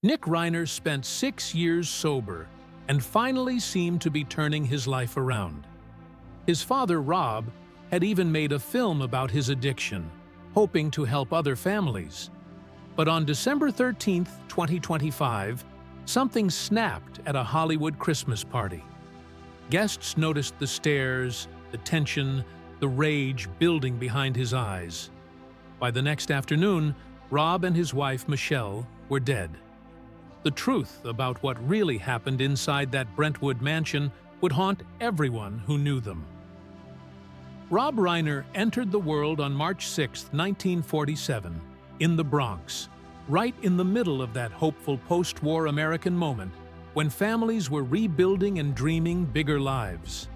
Nick Reiner spent 6 years sober and finally seemed to be turning his life around. His father, Rob, had even made a film about his addiction, hoping to help other families. But on December 13, 2025, something snapped at a Hollywood Christmas party. Guests noticed the stares, the tension, the rage building behind his eyes. By the next afternoon, Rob and his wife, Michele, were dead. The truth about what really happened inside that Brentwood mansion would haunt everyone who knew them. Rob Reiner entered the world on March 6, 1947, in the Bronx, right in the middle of that hopeful post-war American moment when families were rebuilding and dreaming bigger lives.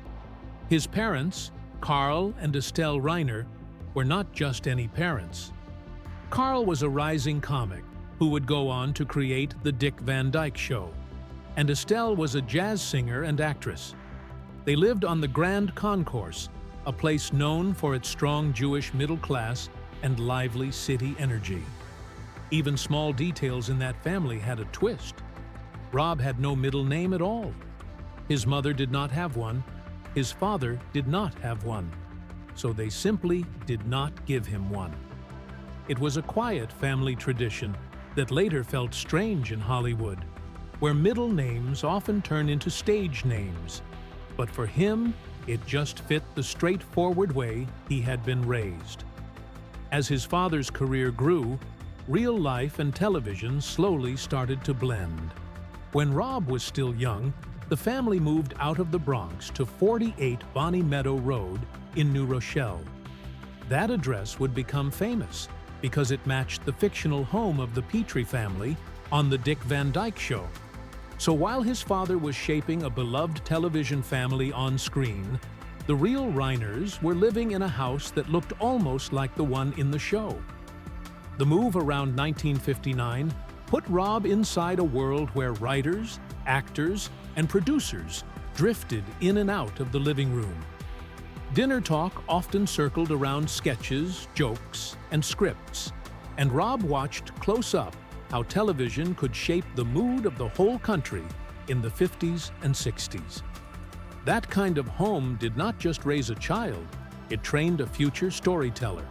His parents, Carl and Estelle Reiner, were not just any parents. Carl was a rising comic who would go on to create The Dick Van Dyke Show, and Estelle was a jazz singer and actress. They lived on the Grand Concourse, a place known for its strong Jewish middle class and lively city energy. Even small details in that family had a twist. Rob had no middle name at all. His mother did not have one. His father did not have one. So they simply did not give him one. It was a quiet family tradition that later felt strange in Hollywood, where middle names often turn into stage names. But for him, it just fit the straightforward way he had been raised. As his father's career grew, real life and television slowly started to blend. When Rob was still young, the family moved out of the Bronx to 48 Bonnie Meadow Road in New Rochelle. That address would become famous because it matched the fictional home of the Petrie family on The Dick Van Dyke Show. So while his father was shaping a beloved television family on screen, the real Reiners were living in a house that looked almost like the one in the show. The move around 1959 put Rob inside a world where writers, actors, and producers drifted in and out of the living room. Dinner talk often circled around sketches, jokes, and scripts, and Rob watched close up how television could shape the mood of the whole country in the 50s and 60s. That kind of home did not just raise a child, it trained a future storyteller.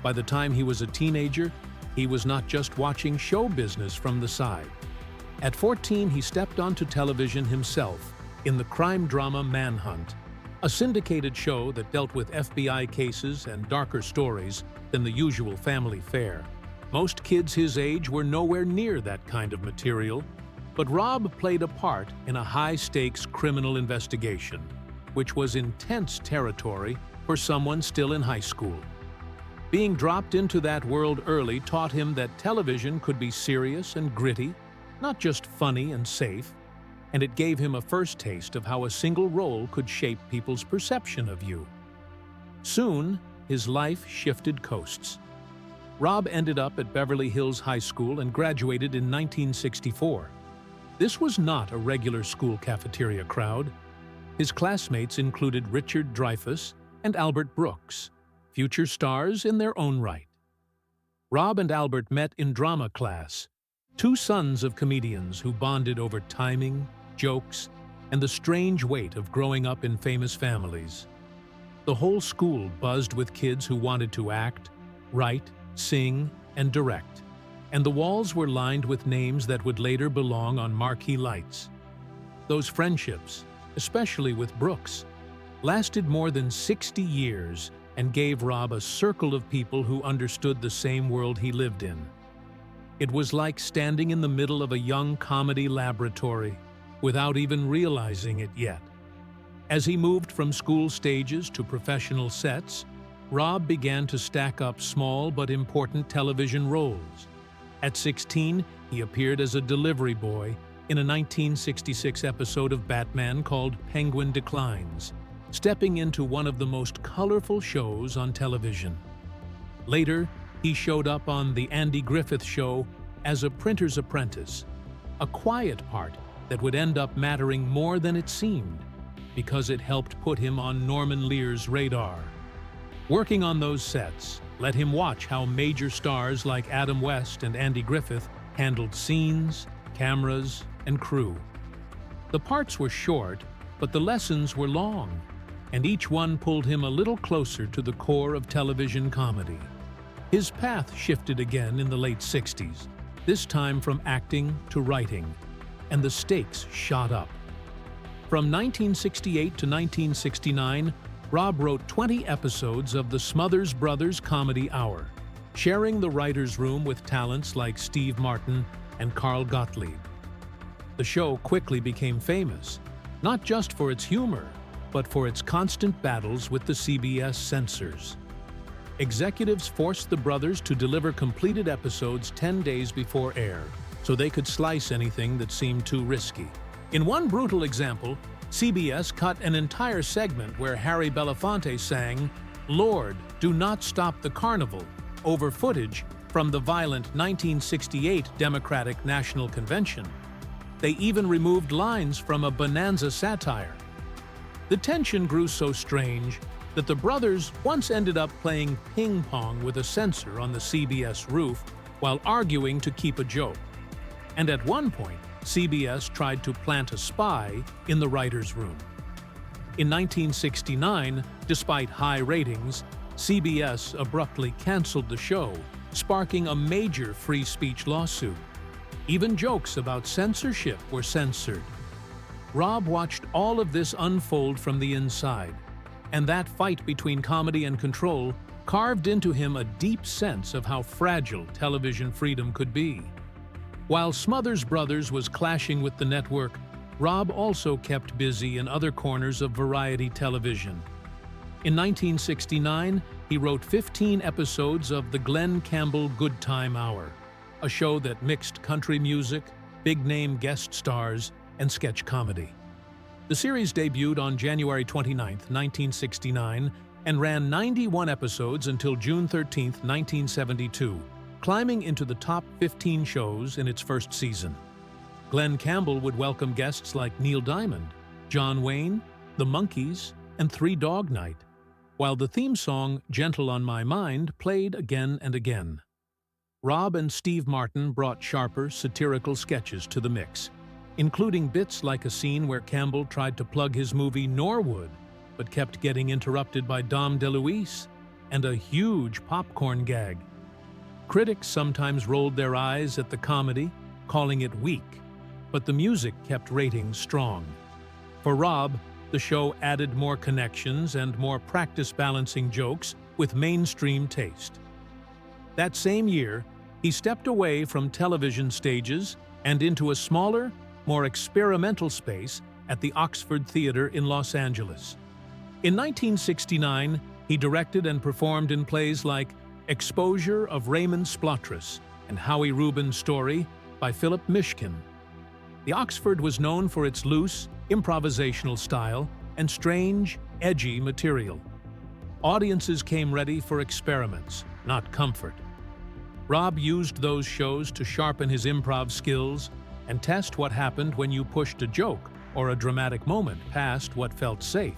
By the time he was a teenager, he was not just watching show business from the side. At 14, he stepped onto television himself in the crime drama Manhunt, a syndicated show that dealt with FBI cases and darker stories than the usual family fare. Most kids his age were nowhere near that kind of material, but Rob played a part in a high-stakes criminal investigation, which was intense territory for someone still in high school. Being dropped into that world early taught him that television could be serious and gritty, not just funny and safe, and it gave him a first taste of how a single role could shape people's perception of you. Soon, his life shifted coasts. Rob ended up at Beverly Hills High School and graduated in 1964. This was not a regular school cafeteria crowd. His classmates included Richard Dreyfuss and Albert Brooks, future stars in their own right. Rob and Albert met in drama class, two sons of comedians who bonded over timing, jokes, and the strange weight of growing up in famous families. The whole school buzzed with kids who wanted to act, write, sing, and direct, and the walls were lined with names that would later belong on marquee lights. Those friendships, especially with Brooks, lasted more than 60 years and gave Rob a circle of people who understood the same world he lived in. It was like standing in the middle of a young comedy laboratory without even realizing it yet. As he moved from school stages to professional sets, Rob began to stack up small but important television roles. At 16, he appeared as a delivery boy in a 1966 episode of Batman called Penguin Declines, stepping into one of the most colorful shows on television. Later, he showed up on The Andy Griffith Show as a printer's apprentice, a quiet part that would end up mattering more than it seemed, because it helped put him on Norman Lear's radar. Working on those sets let him watch how major stars like Adam West and Andy Griffith handled scenes, cameras, and crew. The parts were short, but the lessons were long, and each one pulled him a little closer to the core of television comedy. His path shifted again in the late 60s, this time from acting to writing, and the stakes shot up. From 1968 to 1969, Rob wrote 20 episodes of the Smothers Brothers Comedy Hour, sharing the writer's room with talents like Steve Martin and Carl Gottlieb. The show quickly became famous, not just for its humor, but for its constant battles with the CBS censors. Executives forced the brothers to deliver completed episodes 10 days before air, so they could slice anything that seemed too risky. In one brutal example, CBS cut an entire segment where Harry Belafonte sang, "Lord, do not stop the carnival," over footage from the violent 1968 Democratic National Convention. They even removed lines from a Bonanza satire. The tension grew so strange that the brothers once ended up playing ping pong with a censor on the CBS roof while arguing to keep a joke. And at one point, CBS tried to plant a spy in the writer's room. In 1969, despite high ratings, CBS abruptly canceled the show, sparking a major free speech lawsuit. Even jokes about censorship were censored. Rob watched all of this unfold from the inside, and that fight between comedy and control carved into him a deep sense of how fragile television freedom could be. While Smothers Brothers was clashing with the network, Rob also kept busy in other corners of variety television. In 1969, he wrote 15 episodes of the Glenn Campbell Good Time Hour, a show that mixed country music, big-name guest stars, and sketch comedy. The series debuted on January 29, 1969, and ran 91 episodes until June 13, 1972, climbing into the top 15 shows in its first season. Glenn Campbell would welcome guests like Neil Diamond, John Wayne, the Monkees, and Three Dog Night, while the theme song "Gentle on My Mind" played again and again. Rob and Steve Martin brought sharper, satirical sketches to the mix, including bits like a scene where Campbell tried to plug his movie Norwood, but kept getting interrupted by Dom DeLuise, and a huge popcorn gag. Critics sometimes rolled their eyes at the comedy, calling it weak, but the music kept ratings strong. For Rob, the show added more connections and more practice balancing jokes with mainstream taste. That same year, he stepped away from television stages and into a smaller, more experimental space at the Oxford Theatre in Los Angeles. In 1969, he directed and performed in plays like Exposure of Raymond Splottress and Howie Rubin's Story by Philip Mishkin. The Oxford was known for its loose, improvisational style and strange, edgy material. Audiences came ready for experiments, not comfort. Rob used those shows to sharpen his improv skills and test what happened when you pushed a joke or a dramatic moment past what felt safe.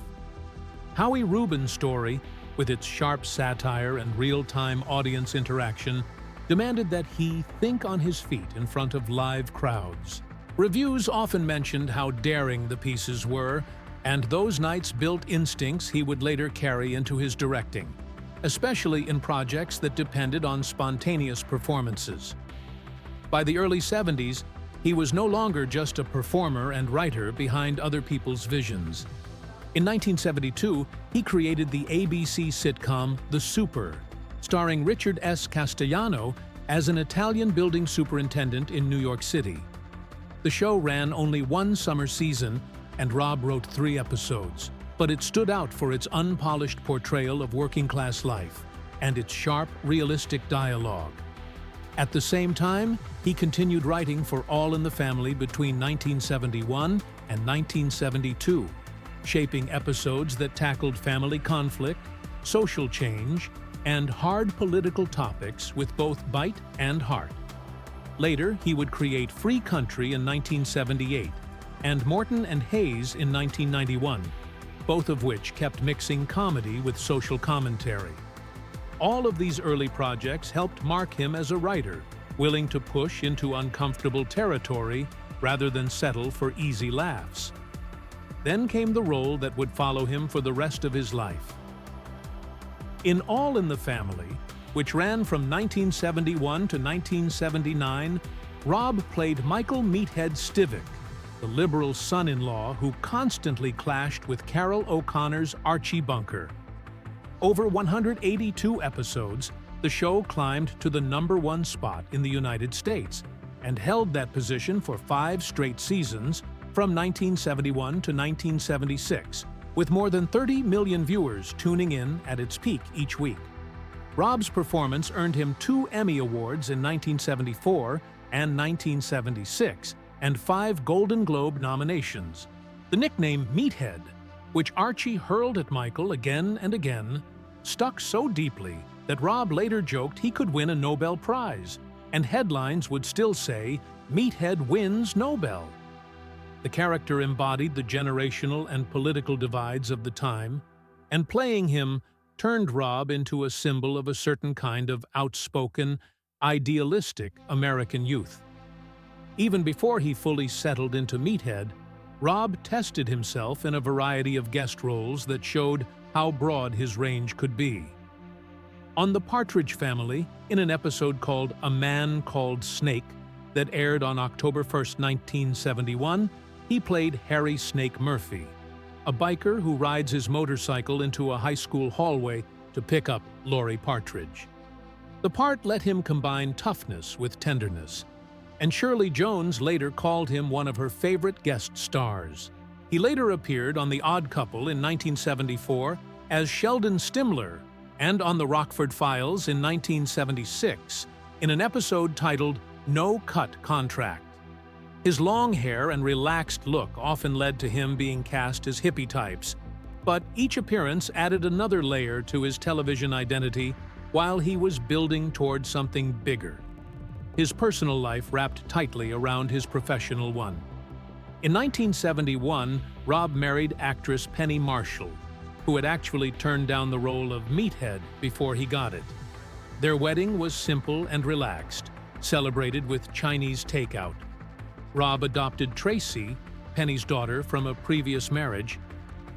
Howie Rubin's Story, with its sharp satire and real-time audience interaction, demanded that he think on his feet in front of live crowds. Reviews often mentioned how daring the pieces were, and those nights built instincts he would later carry into his directing, especially in projects that depended on spontaneous performances. By the early 70s, he was no longer just a performer and writer behind other people's visions. In 1972, he created the ABC sitcom The Super, starring Richard S. Castellano as an Italian building superintendent in New York City. The show ran only one summer season, and Rob wrote 3 episodes, but it stood out for its unpolished portrayal of working-class life and its sharp, realistic dialogue. At the same time, he continued writing for All in the Family between 1971 and 1972, shaping episodes that tackled family conflict, social change, and hard political topics with both bite and heart. Later, he would create Free Country in 1978 and Morton and Hayes in 1991, both of which kept mixing comedy with social commentary. All of these early projects helped mark him as a writer, willing to push into uncomfortable territory rather than settle for easy laughs. Then came the role that would follow him for the rest of his life. In All in the Family, which ran from 1971 to 1979, Rob played Michael Meathead Stivic, the liberal son-in-law who constantly clashed with Carol O'Connor's Archie Bunker. Over 182 episodes, the show climbed to the #1 spot in the United States and held that position for 5 straight seasons from 1971 to 1976, with more than 30 million viewers tuning in at its peak each week. Rob's performance earned him 2 Emmy Awards in 1974 and 1976, and 5 Golden Globe nominations. The nickname Meathead, which Archie hurled at Michael again and again, stuck so deeply that Rob later joked he could win a Nobel Prize, and headlines would still say, "Meathead wins Nobel." The character embodied the generational and political divides of the time, and playing him turned Rob into a symbol of a certain kind of outspoken, idealistic American youth. Even before he fully settled into Meathead, Rob tested himself in a variety of guest roles that showed how broad his range could be. On The Partridge Family, in an episode called A Man Called Snake that aired on October 1, 1971, he played Harry Snake Murphy, a biker who rides his motorcycle into a high school hallway to pick up Laurie Partridge. The part let him combine toughness with tenderness, and Shirley Jones later called him one of her favorite guest stars. He later appeared on The Odd Couple in 1974 as Sheldon Stimler, and on The Rockford Files in 1976 in an episode titled No Cut Contract. His long hair and relaxed look often led to him being cast as hippie types, but each appearance added another layer to his television identity while he was building toward something bigger. His personal life wrapped tightly around his professional one. In 1971, Rob married actress Penny Marshall, who had actually turned down the role of Meathead before he got it. Their wedding was simple and relaxed, celebrated with Chinese takeout. Rob adopted Tracy, Penny's daughter from a previous marriage,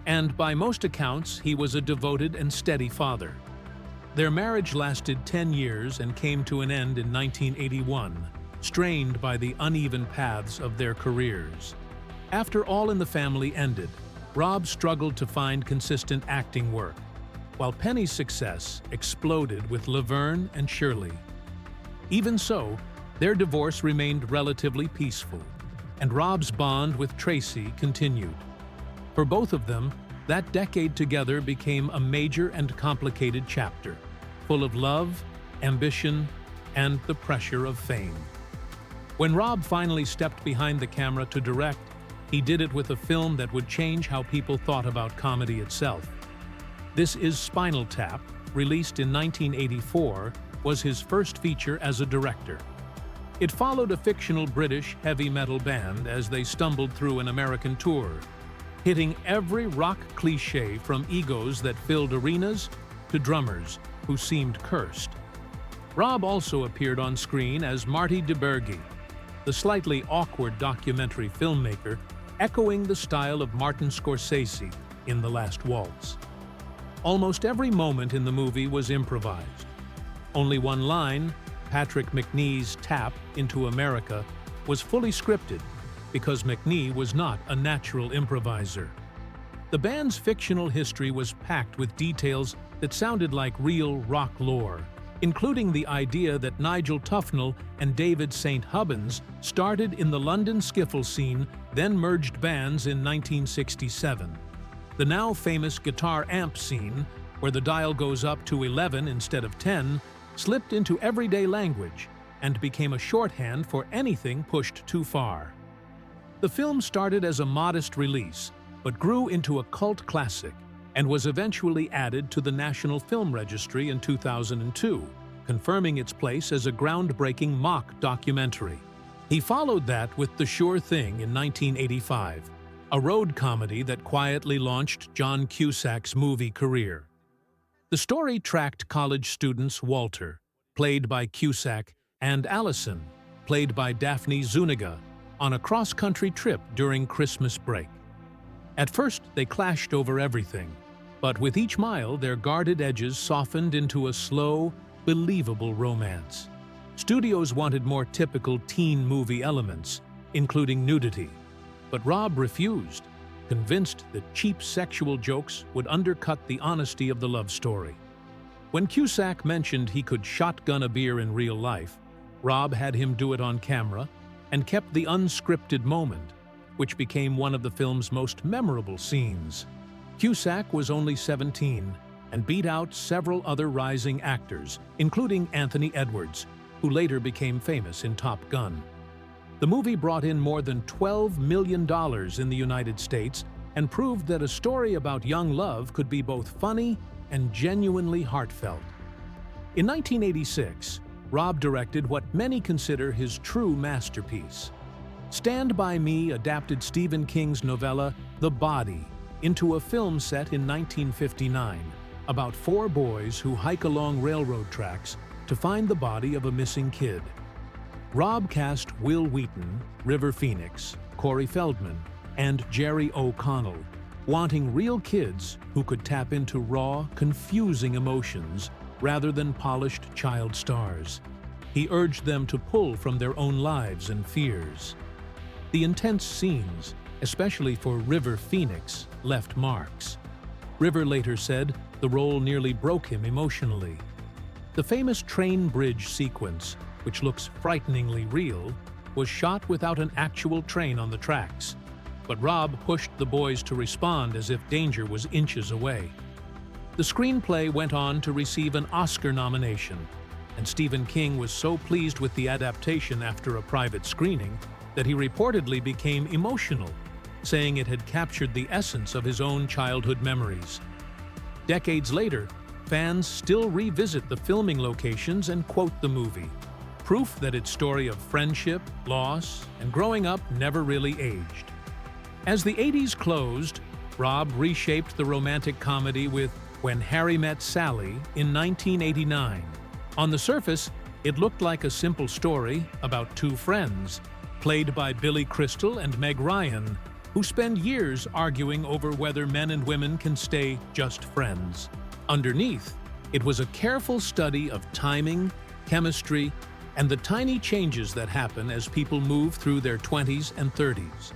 and by most accounts, he was a devoted and steady father. Their marriage lasted 10 years and came to an end in 1981, strained by the uneven paths of their careers. After All in the Family ended, Rob struggled to find consistent acting work, while Penny's success exploded with Laverne and Shirley. Even so, their divorce remained relatively peaceful, and Rob's bond with Tracy continued. For both of them, that decade together became a major and complicated chapter, full of love, ambition, and the pressure of fame. When Rob finally stepped behind the camera to direct, he did it with a film that would change how people thought about comedy itself. This Is Spinal Tap, released in 1984, was his first feature as a director. It followed a fictional British heavy metal band as they stumbled through an American tour, hitting every rock cliché from egos that filled arenas to drummers who seemed cursed. Rob also appeared on screen as Marty DeBergi, the slightly awkward documentary filmmaker echoing the style of Martin Scorsese in The Last Waltz. Almost every moment in the movie was improvised. Only one line, Patrick McNee's tap into America, was fully scripted because McNee was not a natural improviser. The band's fictional history was packed with details that sounded like real rock lore, including the idea that Nigel Tufnell and David St. Hubbins started in the London skiffle scene, then merged bands in 1967. The now famous guitar amp scene, where the dial goes up to 11 instead of 10, slipped into everyday language and became a shorthand for anything pushed too far. The film started as a modest release, but grew into a cult classic and was eventually added to the National Film Registry in 2002, confirming its place as a groundbreaking mock documentary. He followed that with The Sure Thing in 1985, a road comedy that quietly launched John Cusack's movie career. The story tracked college students Walter, played by Cusack, and Allison, played by Daphne Zuniga, on a cross-country trip during Christmas break. At first, they clashed over everything, but with each mile, their guarded edges softened into a slow, believable romance. Studios wanted more typical teen movie elements, including nudity, but Rob refused, convinced that cheap sexual jokes would undercut the honesty of the love story. When Cusack mentioned he could shotgun a beer in real life, Rob had him do it on camera and kept the unscripted moment, which became one of the film's most memorable scenes. Cusack was only 17 and beat out several other rising actors, including Anthony Edwards, who later became famous in Top Gun. The movie brought in more than $12 million in the United States and proved that a story about young love could be both funny and genuinely heartfelt. In 1986, Rob directed what many consider his true masterpiece. Stand By Me adapted Stephen King's novella The Body into a film set in 1959 about 4 boys who hike along railroad tracks to find the body of a missing kid. Rob cast Will Wheaton, River Phoenix, Corey Feldman, and Jerry O'Connell, wanting real kids who could tap into raw, confusing emotions rather than polished child stars. He urged them to pull from their own lives and fears. The intense scenes, especially for River Phoenix, left marks. River later said the role nearly broke him emotionally. The famous train bridge sequence, which looks frighteningly real, was shot without an actual train on the tracks, but Rob pushed the boys to respond as if danger was inches away. The screenplay went on to receive an Oscar nomination, and Stephen King was so pleased with the adaptation after a private screening that he reportedly became emotional, saying it had captured the essence of his own childhood memories. Decades later, fans still revisit the filming locations and quote the movie, proof that its story of friendship, loss, and growing up never really aged. As the 80s closed, Rob reshaped the romantic comedy with When Harry Met Sally in 1989. On the surface, it looked like a simple story about 2 friends, played by Billy Crystal and Meg Ryan, who spend years arguing over whether men and women can stay just friends. Underneath, it was a careful study of timing, chemistry, and the tiny changes that happen as people move through their 20s and 30s.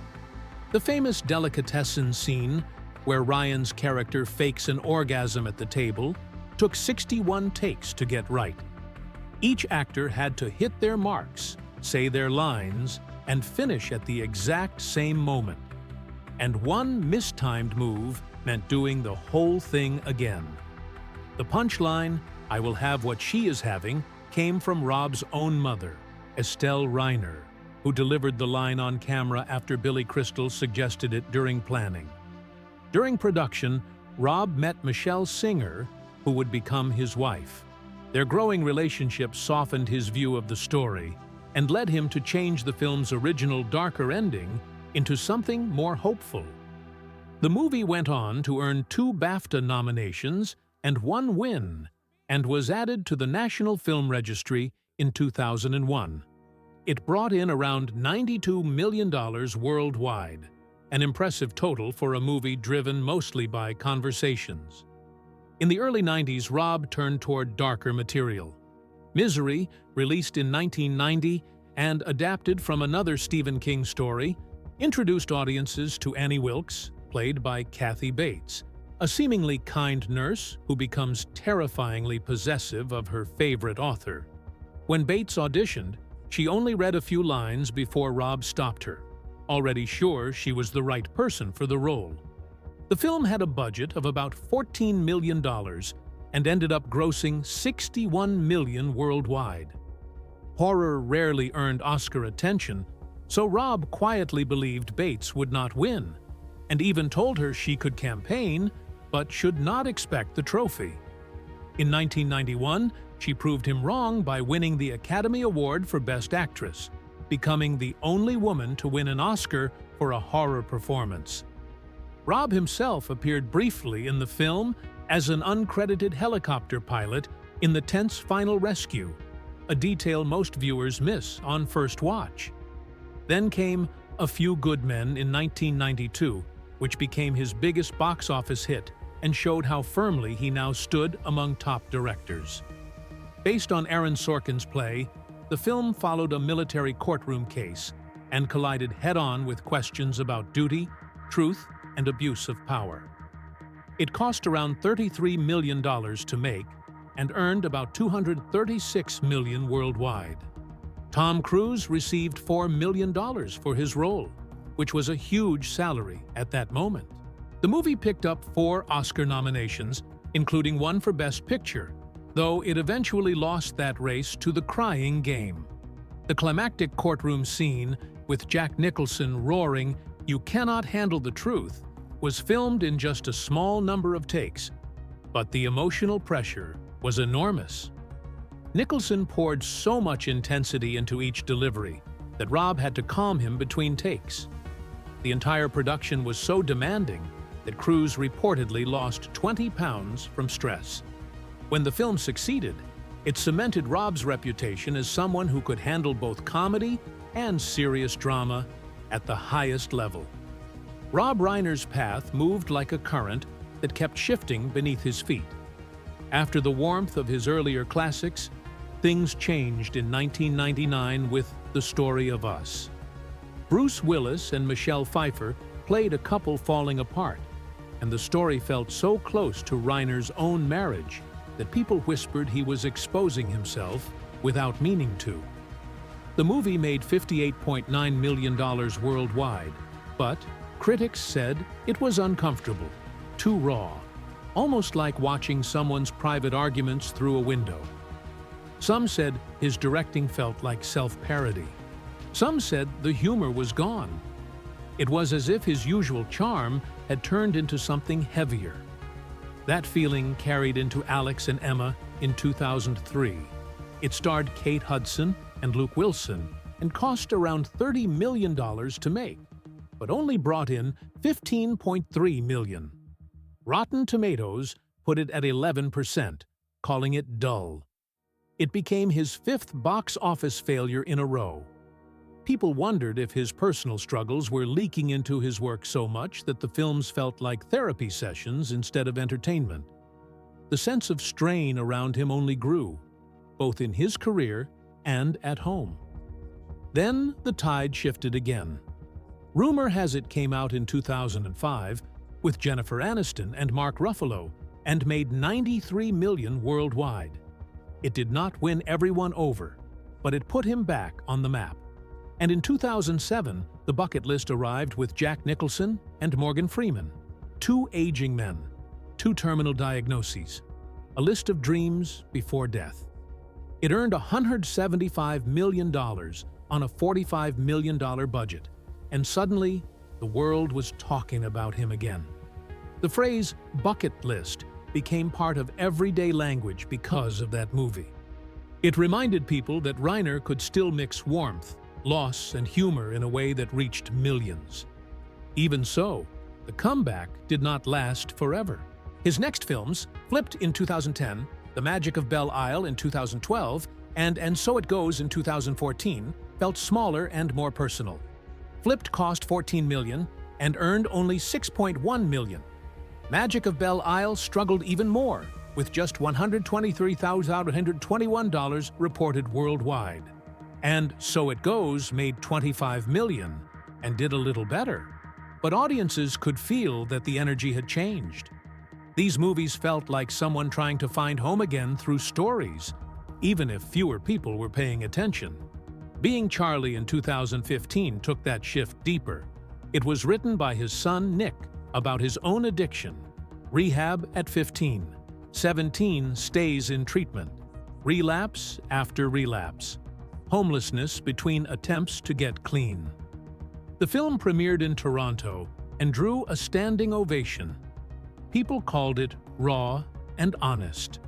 The famous delicatessen scene, where Ryan's character fakes an orgasm at the table, took 61 takes to get right. Each actor had to hit their marks, say their lines, and finish at the exact same moment. And one mistimed move meant doing the whole thing again. The punchline, "I will have what she is having," came from Rob's own mother, Estelle Reiner, who delivered the line on camera after Billy Crystal suggested it during planning. During production, Rob met Michele Singer, who would become his wife. Their growing relationship softened his view of the story and led him to change the film's original darker ending into something more hopeful. The movie went on to earn 2 BAFTA nominations and 1 win, and was added to the National Film Registry in 2001. It brought in around $92 million worldwide, an impressive total for a movie driven mostly by conversations. In the early 90s, Rob turned toward darker material. Misery, released in 1990 and adapted from another Stephen King story, introduced audiences to Annie Wilkes, played by Kathy Bates, a seemingly kind nurse who becomes terrifyingly possessive of her favorite author. When Bates auditioned, she only read a few lines before Rob stopped her, already sure she was the right person for the role. The film had a budget of about $14 million and ended up grossing $61 million worldwide. Horror rarely earned Oscar attention, so Rob quietly believed Bates would not win, and even told her she could campaign, but should not expect the trophy. In 1991, she proved him wrong by winning the Academy Award for Best Actress, becoming the only woman to win an Oscar for a horror performance. Rob himself appeared briefly in the film as an uncredited helicopter pilot in the tense final rescue, a detail most viewers miss on first watch. Then came A Few Good Men in 1992, which became his biggest box office hit and showed how firmly he now stood among top directors. Based on Aaron Sorkin's play, the film followed a military courtroom case and collided head-on with questions about duty, truth, and abuse of power. It cost around $33 million to make and earned about $236 million worldwide. Tom Cruise received $4 million for his role, which was a huge salary at that moment. The movie picked up 4 Oscar nominations, including one for Best Picture, though it eventually lost that race to The Crying Game. The climactic courtroom scene, with Jack Nicholson roaring, "You cannot handle the truth," was filmed in just a small number of takes, but the emotional pressure was enormous. Nicholson poured so much intensity into each delivery that Rob had to calm him between takes. The entire production was so demanding that Cruise reportedly lost 20 pounds from stress. When the film succeeded, it cemented Rob's reputation as someone who could handle both comedy and serious drama at the highest level. Rob Reiner's path moved like a current that kept shifting beneath his feet. After the warmth of his earlier classics, things changed in 1999 with The Story of Us. Bruce Willis and Michele played a couple falling apart, and the story felt so close to Reiner's own marriage that people whispered he was exposing himself without meaning to. The movie made $58.9 million worldwide, but critics said it was uncomfortable, too raw, almost like watching someone's private arguments through a window. Some said his directing felt like self-parody. Some said the humor was gone. It was as if his usual charm had turned into something heavier. That feeling carried into Alex and Emma in 2003. It starred Kate Hudson and Luke Wilson and cost around $30 million to make, but only brought in $15.3 million. Rotten Tomatoes put it at 11%, calling it dull. It became his 5th box office failure in a row. People wondered if his personal struggles were leaking into his work so much that the films felt like therapy sessions instead of entertainment. The sense of strain around him only grew, both in his career and at home. Then the tide shifted again. Rumor has it came out in 2005 with Jennifer Aniston and Mark Ruffalo and made $93 million worldwide. It did not win everyone over, but it put him back on the map. And in 2007, the bucket list arrived with Jack Nicholson and Morgan Freeman. 2 aging men, 2 terminal diagnoses, a list of dreams before death. It earned $175 million on a $45 million budget, and suddenly, the world was talking about him again. The phrase bucket list became part of everyday language because of that movie. It reminded people that Reiner could still mix warmth, loss, and humor in a way that reached millions. Even so, the comeback did not last forever. His next films, Flipped in 2010, The Magic of Belle Isle in 2012, and So It Goes in 2014, felt smaller and more personal. Flipped cost $14 million and earned only $6.1 million. Magic of Belle Isle struggled even more, with just $123,121 reported worldwide. And So It Goes made $25 million and did a little better. But audiences could feel that the energy had changed. These movies felt like someone trying to find home again through stories, even if fewer people were paying attention. Being Charlie in 2015 took that shift deeper. It was written by his son Nick about his own addiction. Rehab at 15. 17 stays in treatment. Relapse after relapse. Homelessness between attempts to get clean. The film premiered in Toronto and drew a standing ovation. People called it raw and honest.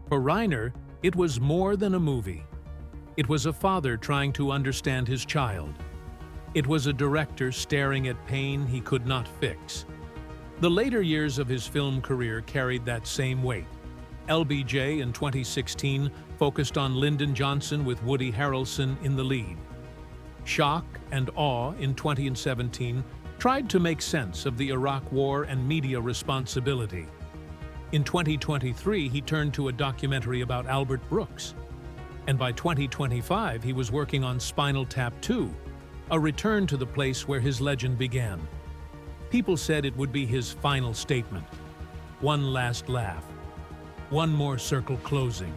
For Reiner, it was more than a movie. It was a father trying to understand his child. It was a director staring at pain he could not fix. The later years of his film career carried that same weight. LBJ in 2016 focused on Lyndon Johnson with Woody Harrelson in the lead. Shock and Awe in 2017 tried to make sense of the Iraq War and media responsibility. In 2023, he turned to a documentary about Albert Brooks. And by 2025, he was working on Spinal Tap 2, a return to the place where his legend began. People said it would be his final statement. One last laugh. One more circle closing.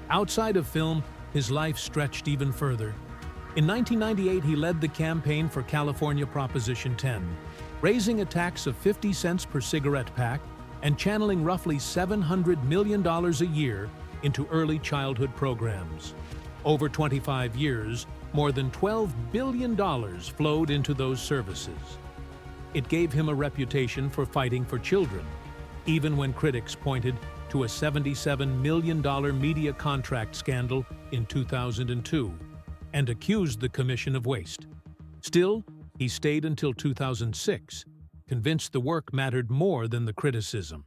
Outside of film, his life stretched even further. In 1998, he led the campaign for California Proposition 10, raising a tax of 50 cents per cigarette pack and channeling roughly $700 million a year into early childhood programs. Over 25 years, more than $12 billion flowed into those services. It gave him a reputation for fighting for children, even when critics pointed to a $77 million media contract scandal in 2002 and accused the Commission of waste. Still, he stayed until 2006, convinced the work mattered more than the criticism.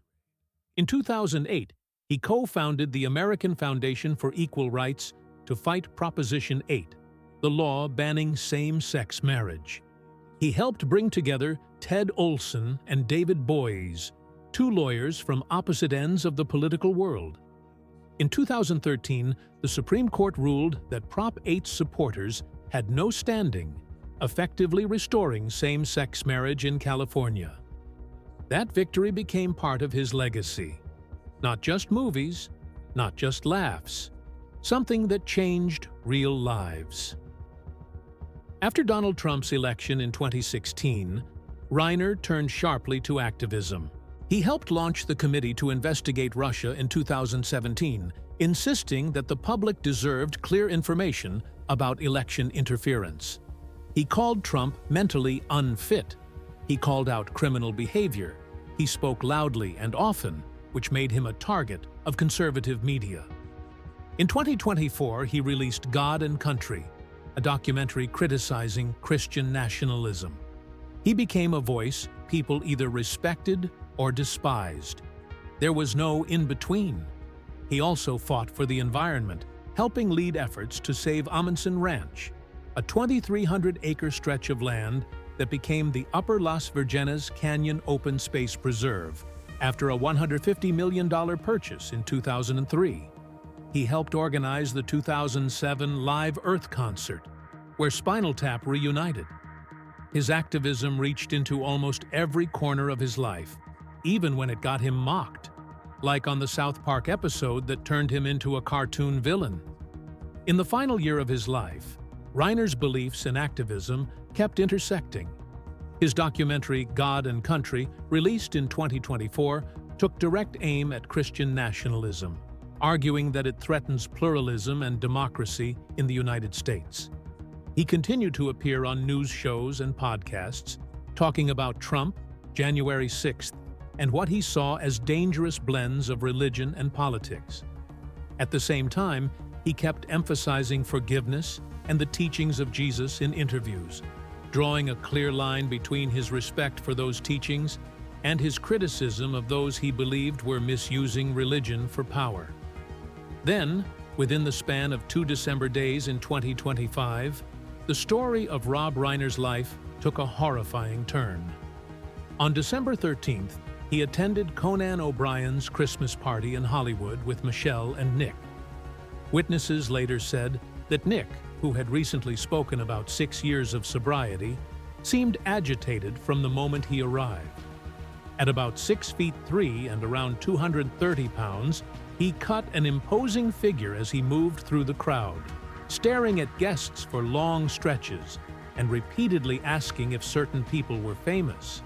In 2008, he co-founded the American Foundation for Equal Rights to fight Proposition 8, the law banning same-sex marriage. He helped bring together Ted Olson and David Boies, two lawyers from opposite ends of the political world. In 2013, the Supreme Court ruled that Prop 8's supporters had no standing, effectively restoring same-sex marriage in California. That victory became part of his legacy. Not just movies, not just laughs, something that changed real lives. After Donald Trump's election in 2016, Reiner turned sharply to activism. He helped launch the committee to investigate Russia in 2017, insisting that the public deserved clear information about election interference. He called Trump mentally unfit. He called out criminal behavior. He spoke loudly and often, which made him a target of conservative media. In 2024, he released God and Country, a documentary criticizing Christian nationalism. He became a voice people either respected or despised. There was no in-between. He also fought for the environment, helping lead efforts to save Amundsen Ranch, a 2,300-acre stretch of land that became the Upper Las Virgenes Canyon Open Space Preserve after a $150 million purchase in 2003. He helped organize the 2007 Live Earth concert, where Spinal Tap reunited. His activism reached into almost every corner of his life, even when it got him mocked, like on the South Park episode that turned him into a cartoon villain. In the final year of his life, Reiner's beliefs and activism kept intersecting. His documentary, God and Country, released in 2024, took direct aim at Christian nationalism, arguing that it threatens pluralism and democracy in the United States. He continued to appear on news shows and podcasts, talking about Trump, January 6th, and what he saw as dangerous blends of religion and politics. At the same time, he kept emphasizing forgiveness and the teachings of Jesus in interviews, drawing a clear line between his respect for those teachings and his criticism of those he believed were misusing religion for power. Then, within the span of 2 December days in 2025, the story of Rob Reiner's life took a horrifying turn. On December 13th, he attended Conan O'Brien's Christmas party in Hollywood with Michele and Nick. Witnesses later said that Nick, who had recently spoken about 6 years of sobriety, seemed agitated from the moment he arrived. At about 6 feet 3 and around 230 pounds, he cut an imposing figure as he moved through the crowd, staring at guests for long stretches and repeatedly asking if certain people were famous.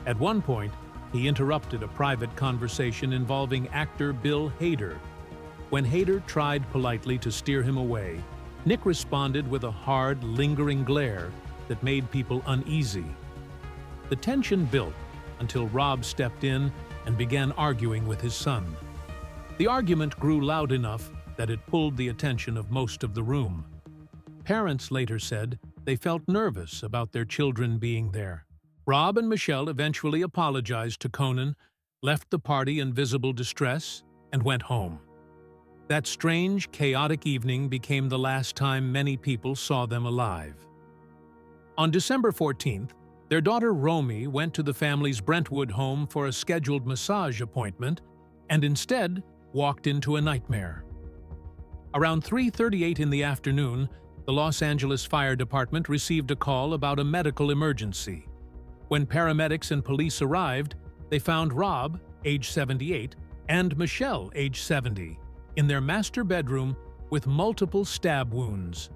At one point, he interrupted a private conversation involving actor Bill Hader. When Hader tried politely to steer him away, Nick responded with a hard, lingering glare that made people uneasy. The tension built until Rob stepped in and began arguing with his son. The argument grew loud enough that it pulled the attention of most of the room. Parents later said they felt nervous about their children being there. Rob and Michele eventually apologized to Conan, left the party in visible distress, and went home. That strange, chaotic evening became the last time many people saw them alive. On December 14th, their daughter Romy went to the family's Brentwood home for a scheduled massage appointment and instead walked into a nightmare. Around 3:38 in the afternoon, the Los Angeles Fire Department received a call about a medical emergency. When paramedics and police arrived, they found Rob, age 78, and Michele, age 70, in their master bedroom with multiple stab wounds.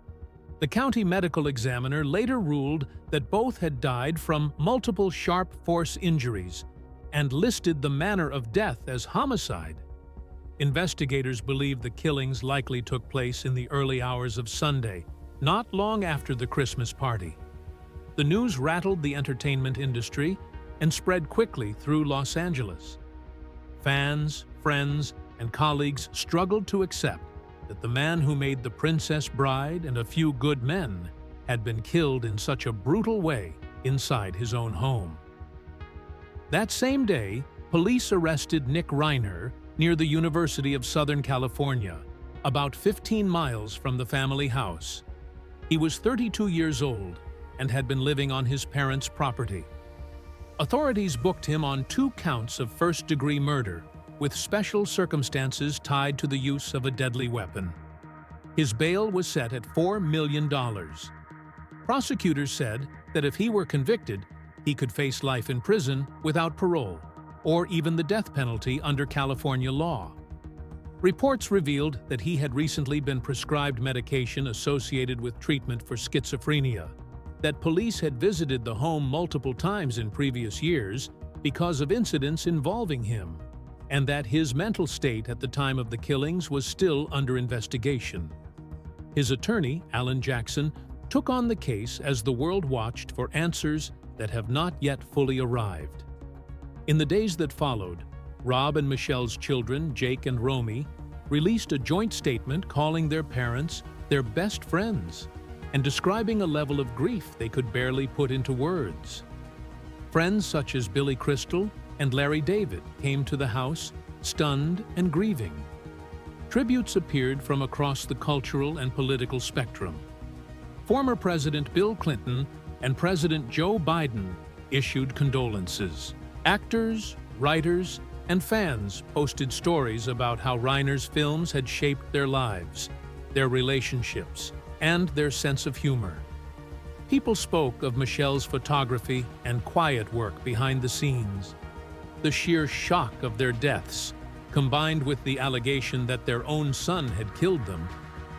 The county medical examiner later ruled that both had died from multiple sharp force injuries and listed the manner of death as homicide. Investigators believe the killings likely took place in the early hours of Sunday, not long after the Christmas party. The news rattled the entertainment industry and spread quickly through Los Angeles. Fans, friends, and colleagues struggled to accept that the man who made The Princess Bride and A Few Good Men had been killed in such a brutal way inside his own home. That same day, police arrested Nick Reiner near the University of Southern California, about 15 miles from the family house. He was 32 years old and had been living on his parents' property. Authorities booked him on 2 counts of first-degree murder, with special circumstances tied to the use of a deadly weapon. His bail was set at $4 million. Prosecutors said that if he were convicted, he could face life in prison without parole, or even the death penalty under California law. Reports revealed that he had recently been prescribed medication associated with treatment for schizophrenia, that police had visited the home multiple times in previous years because of incidents involving him, and that his mental state at the time of the killings was still under investigation. His attorney, Alan Jackson, took on the case as the world watched for answers that have not yet fully arrived. In the days that followed, Rob and Michele's children, Jake and Romy, released a joint statement calling their parents their best friends and describing a level of grief they could barely put into words. Friends such as Billy Crystal and Larry David came to the house, stunned and grieving. Tributes appeared from across the cultural and political spectrum. Former President Bill Clinton and President Joe Biden issued condolences. Actors, writers, and fans posted stories about how Reiner's films had shaped their lives, their relationships, and their sense of humor. People spoke of Michele's photography and quiet work behind the scenes. The sheer shock of their deaths, combined with the allegation that their own son had killed them,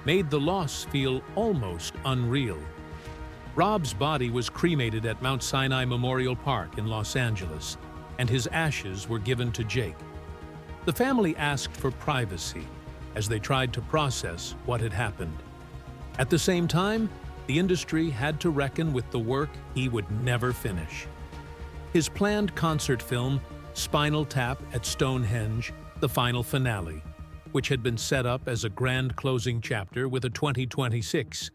made the loss feel almost unreal. Rob's body was cremated at Mount Sinai Memorial Park in Los Angeles, and his ashes were given to Jake. The family asked for privacy as they tried to process what had happened. At the same time, the industry had to reckon with the work he would never finish. His planned concert film, Spinal Tap at Stonehenge, the final finale, which had been set up as a grand closing chapter with a 2026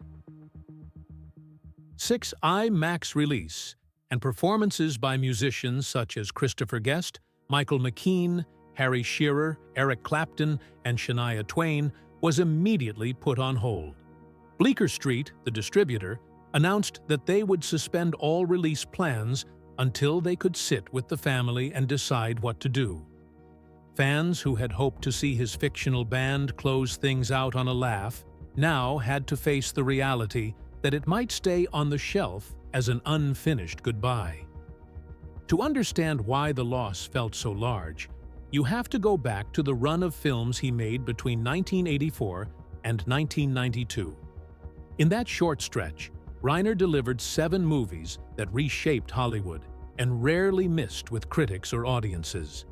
IMAX release, and performances by musicians such as Christopher Guest, Michael McKean, Harry Shearer, Eric Clapton, and Shania Twain, was immediately put on hold. Bleecker Street, the distributor, announced that they would suspend all release plans until they could sit with the family and decide what to do. Fans who had hoped to see his fictional band close things out on a laugh now had to face the reality that it might stay on the shelf as an unfinished goodbye. To understand why the loss felt so large, you have to go back to the run of films he made between 1984 and 1992. In that short stretch, Reiner delivered 7 movies that reshaped Hollywood and rarely missed with critics or audiences.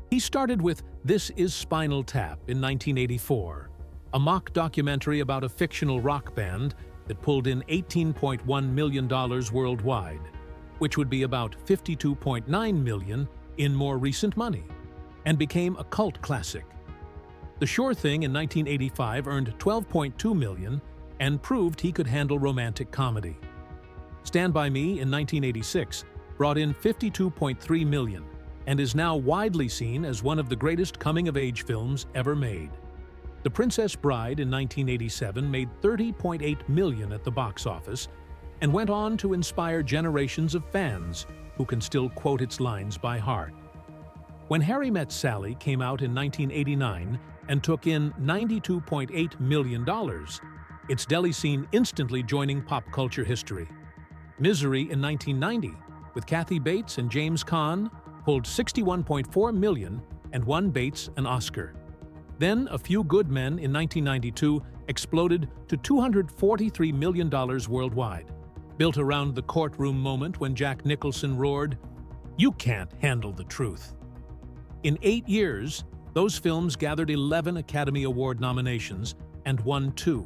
He started with This Is Spinal Tap in 1984, a mock documentary about a fictional rock band that pulled in $18.1 million worldwide, which would be about $52.9 million in more recent money, and became a cult classic. The Sure Thing in 1985 earned $12.2 million and proved he could handle romantic comedy. Stand By Me in 1986 brought in $52.3 million and is now widely seen as one of the greatest coming-of-age films ever made. The Princess Bride in 1987 made $30.8 million at the box office and went on to inspire generations of fans who can still quote its lines by heart. When Harry Met Sally came out in 1989 and took in $92.8 million, its deli scene instantly joining pop culture history. Misery in 1990, with Kathy Bates and James Caan, pulled $61.4 million and won Bates an Oscar. Then A Few Good Men in 1992 exploded to $243 million worldwide, built around the courtroom moment when Jack Nicholson roared, "You can't handle the truth." In 8 years, those films gathered 11 Academy Award nominations and won 2.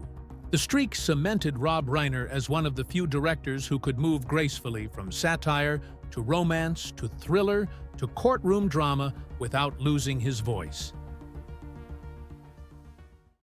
The streak cemented Rob Reiner as one of the few directors who could move gracefully from satire to romance to thriller to courtroom drama without losing his voice.